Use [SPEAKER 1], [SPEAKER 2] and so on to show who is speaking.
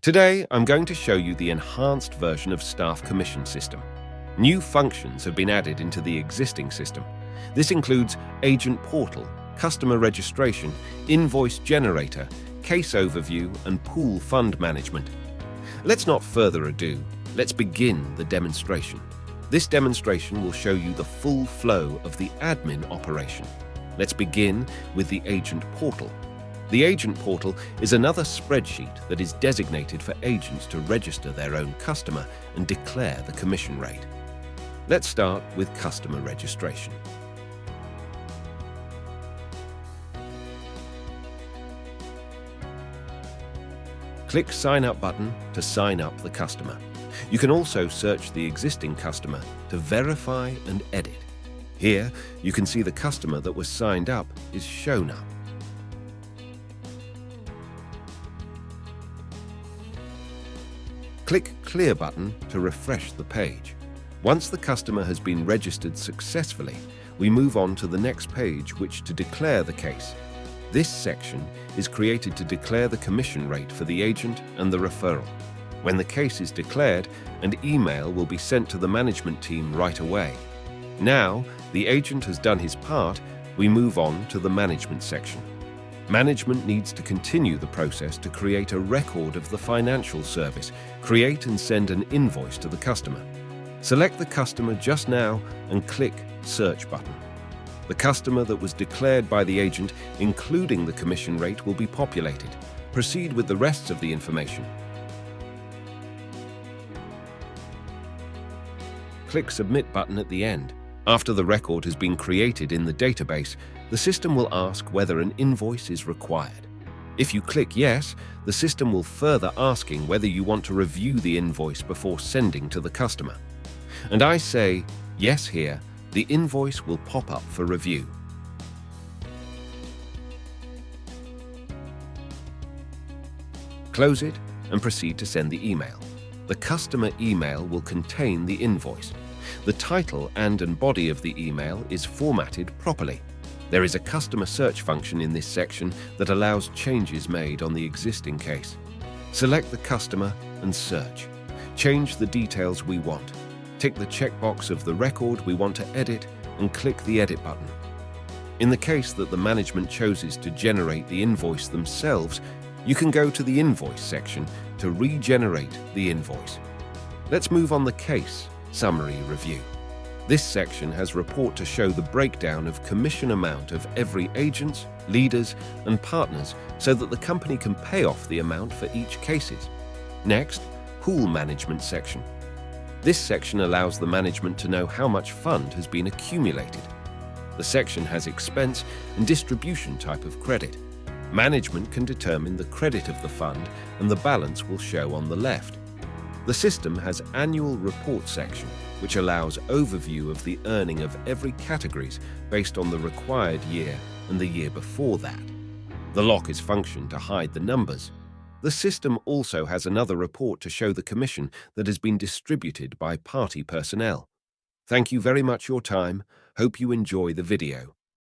[SPEAKER 1] Today, I'm going to show you the enhanced version of Staff Commission System. New functions have been added into the existing system. This includes Agent Portal, Customer Registration, Invoice Generator, Case Overview, and Pool Fund Management. Let's not further ado, let's begin the demonstration. This demonstration will show you the full flow of the admin operation. Let's begin with the Agent Portal. The Agent Portal is another spreadsheet that is designated for agents to register their own customer and declare the commission rate. Let's start with customer registration. Click Sign Up button to sign up the customer. You can also search the existing customer to verify and edit. Here, you can see the customer that was signed up is shown up. Click Clear button to refresh the page. Once the customer has been registered successfully, we move on to the next page, which to declare the case. This section is created to declare the commission rate for the agent and the referral. When the case is declared, an email will be sent to the management team right away. Now, the agent has done his part, we move on to the management section. Management needs to continue the process to create a record of the financial service, create and send an invoice to the customer. Select the customer just now and click Search button. The customer that was declared by the agent, including the commission rate, will be populated. Proceed with the rest of the information. Click Submit button at the end. After the record has been created in the database, the system will ask whether an invoice is required. If you click Yes, the system will further asking whether you want to review the invoice before sending to the customer. And I say Yes here, the invoice will pop up for review. Close it and proceed to send the email. The customer email will contain the invoice. The title and body of the email is formatted properly. There is a customer search function in this section that allows changes made on the existing case. Select the customer and search. Change the details we want. Tick the checkbox of the record we want to edit and click the Edit button. In the case that the management chooses to generate the invoice themselves, you can go to the Invoice section to regenerate the invoice. Let's move on the Case Summary Review. This section has report to show the breakdown of commission amount of every agents, leaders, and partners so that the company can pay off the amount for each cases. Next, Pool Management section. This section allows the management to know how much fund has been accumulated. The section has expense and distribution type of credit. Management can determine the credit of the fund and the balance will show on the left. The system has Annual Report section, which allows overview of the earning of every categories based on the required year and the year before that. The lock is function to hide the numbers. The system also has another report to show the commission that has been distributed by party personnel. Thank you very much for your time. Hope you enjoy the video.